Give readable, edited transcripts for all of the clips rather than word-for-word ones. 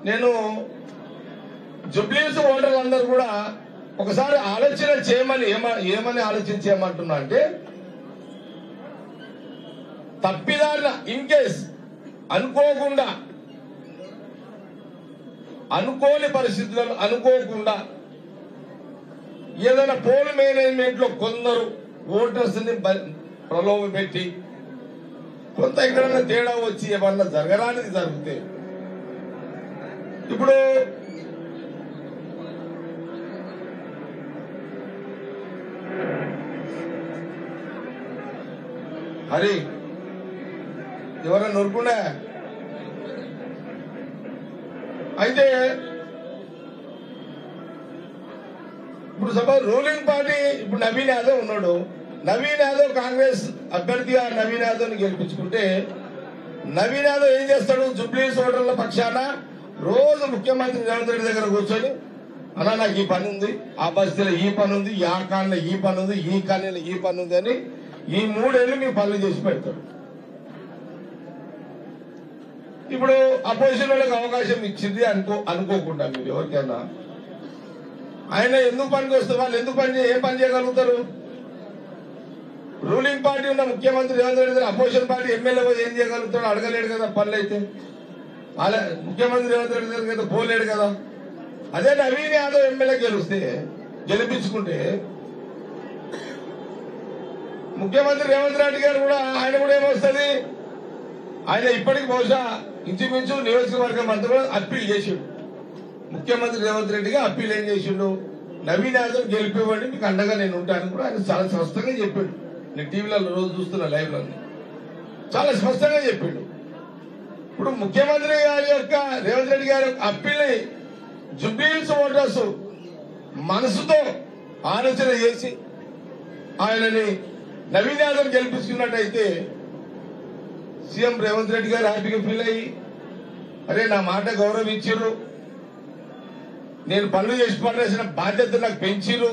నేను జుబ్లీస్ ఓటర్లందరూ కూడా ఒకసారి ఆలోచన చేయమని ఏమని ఆలోచన చేయమంటున్నా అంటే, తప్పిదారిన ఇన్ కేస్ అనుకోకుండా అనుకోని పరిస్థితులను అనుకోకుండా ఏదైనా పోల్ మేనేజ్మెంట్ లో కొందరు ఓటర్స్ ని ప్రలోభ పెట్టి కొంత ఎక్కడైనా తేడా వచ్చి ఏమన్నా జరగడానికి జరిగితే, ఇప్పుడు హరి ఎవరైనా నూరుకుండా అయితే ఇప్పుడు సపోజ్ రూలింగ్ పార్టీ ఇప్పుడు నవీన్ యాదవ్ ఉన్నాడు. నవీన్ యాదవ్ కాంగ్రెస్ అభ్యర్థిగా నవీన్ యాదవ్ ని గెలిపించుకుంటే నవీన్ యాదవ్ ఏం చేస్తాడు? జుబ్లీస్ ఓటర్ల పక్షాన రోజు ముఖ్యమంత్రి రేవంత్ రెడ్డి దగ్గర కూర్చొని, అన్నా నాకు ఈ పని ఉంది, ఆ బస్తీలో ఈ పని ఉంది, ఆ కాలనీలో ఈ పని ఉంది, ఈ కాలనీలో ఈ పని ఉంది అని ఈ 3 ఏళ్ళు మీ పనులు చేసి పెడతాడు. ఇప్పుడు అపోజిషన్ వాళ్ళకి అవకాశం ఇచ్చింది అనుకోకుండా మీరు ఎవరికైనా ఆయన ఎందుకు పనికి వస్తే వాళ్ళు ఎందుకు ఏం పని చేయగలుగుతారు? రూలింగ్ పార్టీ ఉన్న ముఖ్యమంత్రి రేవంత్ రెడ్డి గారు అపోజిషన్ పార్టీ ఎమ్మెల్యే ఏం చేయగలుగుతాడు? అడగలేడు కదా పనులు అయితే. అలా ముఖ్యమంత్రి రేవంత్ రెడ్డి గారి కదా పోలేడు కదా. అదే నవీన్ యాదవ్ ఎమ్మెల్యే గెలిపించుకుంటే ముఖ్యమంత్రి రేవంత్ రెడ్డి గారు కూడా ఆయన కూడా ఏమొస్తుంది? ఆయన ఇప్పటికి బహుశా ఇంచుమించు నియోజకవర్గం అంతా కూడా అప్పీల్ చేసిండు. ముఖ్యమంత్రి రేవంత్ రెడ్డిగా అప్పీల్ ఏం చేసిండు? నవీన్ యాదవ్ గెలిపివ్వండి, మీకు అండగా నేను ఉంటాను కూడా ఆయన చాలా స్పష్టంగా చెప్పాడు. నేను టీవీలలో రోజు చూస్తున్నా లైవ్లో చాలా స్పష్టంగా చెప్పిండు. ఇప్పుడు ముఖ్యమంత్రి గారి యొక్క రేవంత్ రెడ్డి గారి అప్పీల్ జుబ్లీస్ ఓటర్స్ మనసుతో ఆలోచన చేసి ఆయనని నవీన్ యాదవ్ గెలిపించుకున్నట్టయితే సీఎం రేవంత్ రెడ్డి గారు హ్యాపీగా ఫీల్ అయ్యి, అరే నా మాట గౌరవించారు, నేను పనులు చేసి పడాల్సిన బాధ్యత నాకు పెంచిరు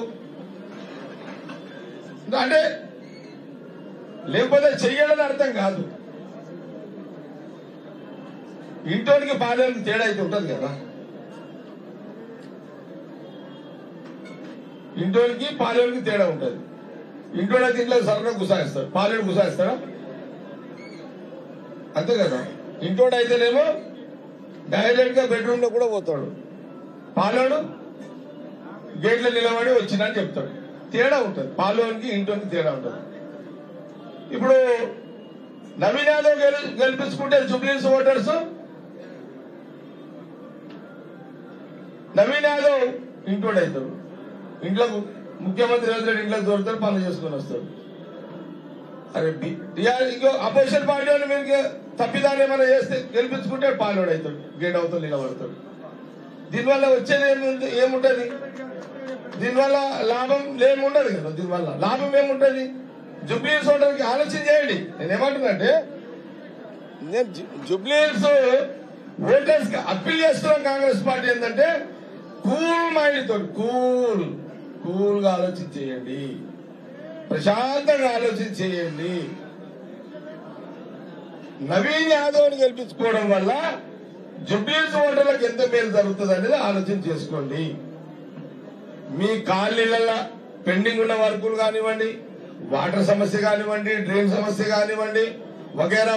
అంటే, లేకపోతే చెయ్యాలని అర్థం కాదు. ఇంటోనికి పాలనకి తేడా అయితే ఉంటుంది కదా. ఇంటోనికి పాలనకి తేడా ఉంటుంది. ఇంటోడైతే ఇంట్లో సరదా గుసాయిస్తాడు, పాలెడు గుసాయిస్తాడా? అంతే కదా. ఇంటోడైతేనేమో డైరెక్ట్ గా బెడ్రూమ్ లో కూడా పోతాడు, పాలోడు గేట్లో నిలబడి వచ్చిందని చెప్తాడు. తేడా ఉంటుంది, పాలోనికి ఇంటోనికి తేడా ఉంటుంది. ఇప్పుడు నవీన్ యాదవ్ గెలిపించుకుంటే జుబ్లీస్ ఓటర్స్ నవీన్ యాదవ్ ఇంటోడైతాడు, ఇంట్లో ముఖ్యమంత్రి రేవంత్ రెడ్డి ఇంట్లోకి దొరుకుతాడు, పనులు చేసుకుని వస్తాడు. అరే ఇంకో అపోజిషన్ పార్టీ వాళ్ళు మీరు తప్పిదాన్ని ఏమైనా చేస్తే గెలిపించుకుంటే పాలోడు అవుతాడు, గేట్ అవుతాడు, నిలబడతాడు. దీనివల్ల వచ్చేది ఏముంటది? దీనివల్ల లాభం ఏముండదు కదా. దీనివల్ల లాభం ఏముంటది? జుబ్లీస్ ఓటర్కి ఆలోచన చేయండి. నేనేమంటున్నానంటే, నేను జుబ్లీస్ ఓటర్స్ కి అప్పీల్ చేస్తున్నాం కాంగ్రెస్ పార్టీ ఏంటంటే, కూల్ మైండ్ తోటి కూల్ గా ఆలోచన చేయండి, ప్రశాంతంగా ఆలోచన చేయండి. నవీన్ యాదవ్ గెలిపించుకోవడం వల్ల జుబ్లీస్ ఓటర్లకు ఎంత మేలు జరుగుతుంది అనేది ఆలోచన చేసుకోండి. మీ కాలనీలలో పెండింగ్ ఉన్న వర్కులు కానివ్వండి, వాటర్ సమస్య కానివ్వండి, డ్రైన్ సమస్య కానివ్వండి, వగేరా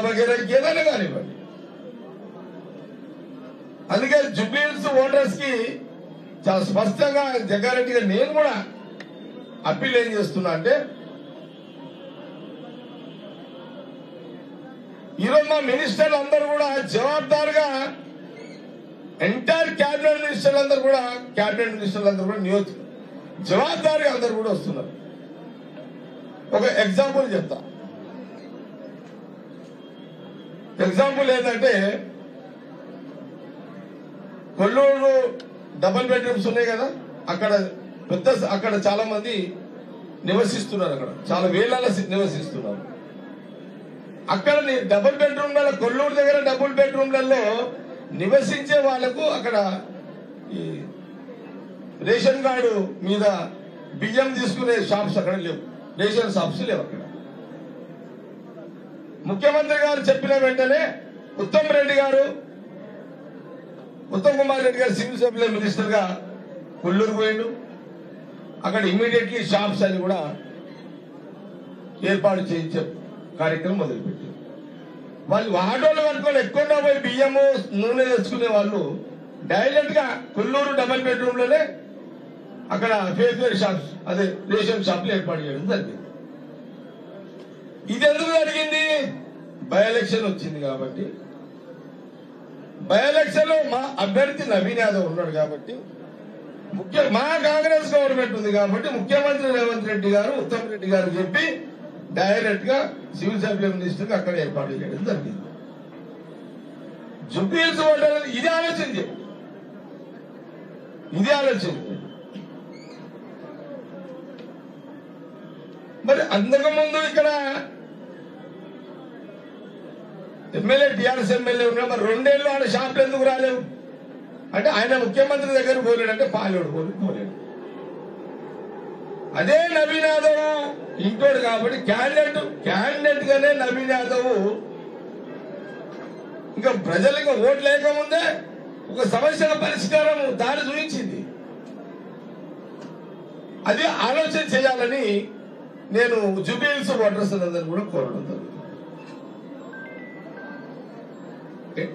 ఏదైనా కానివ్వండి. అందుకే జుబ్లీస్ ఓటర్స్ కి చాలా స్పష్టంగా జగ్గారెడ్డిగా నేను కూడా అప్పీల్ ఏం చేస్తున్నా అంటే, ఈరోజు మా మినిస్టర్లు అందరూ కూడా జవాబుదారుగా ఎంటైర్ క్యాబినెట్ మినిస్టర్లు అందరూ కూడా జవాబుదారుగా అందరూ కూడా వస్తున్నారు. ఒక ఎగ్జాంపుల్ చెప్తా. ఎగ్జాంపుల్ ఏంటంటే, కొల్లూరు డబుల్ బెడ్రూమ్స్ ఉన్నాయి కదా, అక్కడ చాలా మంది నివసిస్తున్నారు. అక్కడ చాలా వేల నివసిస్తున్నారు. అక్కడ డబుల్ బెడ్రూమ్లలో, కొల్లూరు దగ్గర డబుల్ బెడ్రూమ్లలో నివసించే వాళ్లకు అక్కడ ఈ రేషన్ కార్డు మీద బియ్యం తీసుకునే షాప్స్ అక్కడ లేవు, రేషన్ షాప్స్ లేవు అక్కడ. ముఖ్యమంత్రి గారు చెప్పిన వెంటనే ఉత్తమ్ రెడ్డి గారు ఉత్తమ్ కుమార్ రెడ్డి గారు సివిల్ సప్లై మినిస్టర్ గా కొల్లూరు పోయిండు. అక్కడ ఇమీడియట్లీ షాప్స్ అని కూడా ఏర్పాటు చేయించే కార్యక్రమం మొదలుపెట్టారు. వాళ్ళు ఆటోలు కట్టుకొని ఎక్కువగా పోయి బియ్యము నూనె తెచ్చుకునే వాళ్ళు డైరెక్ట్ గా కొల్లూరు డబల్ బెడ్రూమ్ లోనే అక్కడ ఫేర్ షాప్స్ అదే రేషన్ షాప్లు ఏర్పాటు చేయడం జరిగింది. ఇది ఎందుకు జరిగింది? బై ఎలక్షన్ వచ్చింది కాబట్టి, బై ఎలక్షన్ లో మా అభ్యర్థి నవీన్ యాదవ్ ఉన్నాడు కాబట్టి, మా కాంగ్రెస్ గవర్నమెంట్ ఉంది కాబట్టి ముఖ్యమంత్రి రేవంత్ రెడ్డి గారు ఉత్తమ్ రెడ్డి గారు చెప్పి డైరెక్ట్ గా సివిల్ సప్లై మినిస్టర్ అక్కడ ఏర్పాటు చేయడం జరిగింది. జుబ్లీహిల్స్ హోటల్ ఇది ఆలోచించి మరి అంతకుముందు ఇక్కడ ఎమ్మెల్యే టీఆర్ఎస్ ఎమ్మెల్యే ఉన్నా మరి 2 ఏళ్ళు ఆయన షాపులు ఎందుకు రాలేవు అంటే ఆయన ముఖ్యమంత్రి దగ్గర పోలేడంటే పాలేడు పోలేడు. అదే నవీన్ యాదవ్ ఇంకోడు కాబట్టి క్యాండిడేట్ గానే నవీన్ యాదవ్ ఇంకా ప్రజలు ఇంకా ఓట్లు లేకముందే ఒక సమస్యల పరిష్కారం దారి చూపించింది. అది ఆలోచన చేయాలని నేను జుబ్లీహిల్స్ ఓటర్స్ అందరినీ కూడా కోరడం జరుగుతుంది.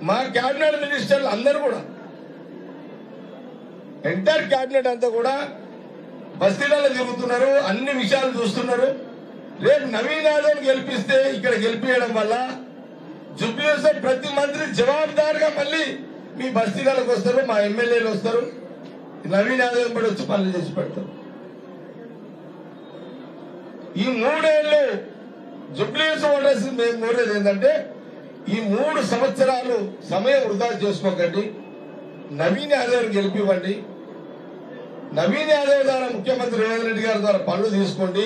మా క్యాబినెట్ మినిస్టర్లు అందరూ కూడా ఎంటైర్ క్యాబినెట్ అంతా కూడా బస్తీలలో తిరుగుతున్నారు, అన్ని విషయాలు చూస్తున్నారు. రేపు నవీన్ యాదవ్ గెలిపిస్తే ఇక్కడ గెలిపించడం వల్ల జుబ్లీహిల్స్ ప్రతి మంత్రి జవాబుదారుగా మళ్ళీ మీ బస్తీలకు వస్తారు, మా ఎమ్మెల్యేలు వస్తారు, నవీన్ యాదవ్ కూడా వచ్చి పనులు చేసి పెడతారు. ఈ 3 ఏళ్ళు జుబ్లీహిల్స్ ఓటర్స్ మేము కోరేది ఏంటంటే ఈ 3 సంవత్సరాలు సమయం వృధా చేసుకోకండి, నవీన్ యాదవ్ గెలిపివ్వండి. నవీన్ యాదవ్ ద్వారా ముఖ్యమంత్రి రేవంత్ రెడ్డి గారి ద్వారా పనులు తీసుకోండి.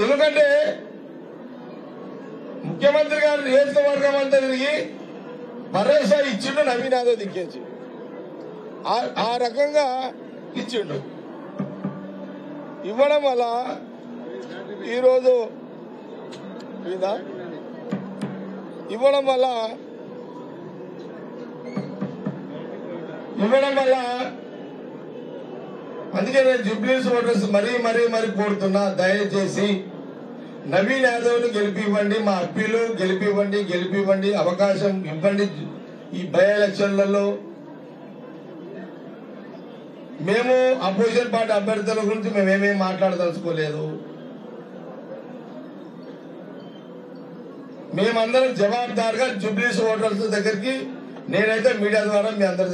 ఎందుకంటే ముఖ్యమంత్రి గారు నియోజకవర్గం అంతా తిరిగి భరోసా ఇచ్చిండు, నవీన్ యాదవ్ దిక్కేసి ఆ రకంగా ఇచ్చిండు. ఇవ్వడం వల్ల ఈరోజు ఇవ్వడం వల్ల అందుకే నేను జుబ్లీహిల్స్ ఓటర్స్ మరీ కోరుతున్నా, దయచేసి నవీన్ యాదవ్ ను గెలిపివ్వండి, మా అప్పీలు గెలిపివ్వండి, అవకాశం ఇవ్వండి. ఈ బై ఎలక్షన్లలో మేము అపోజిషన్ పార్టీ అభ్యర్థుల గురించి మేమేమేం మాట్లాడదలుచుకోలేదు. మేమందరం జవాబుదారుగా జుబ్లీహిల్స్ ఓటర్స్ దగ్గరికి నేనైతే మీడియా ద్వారా మీ అందరి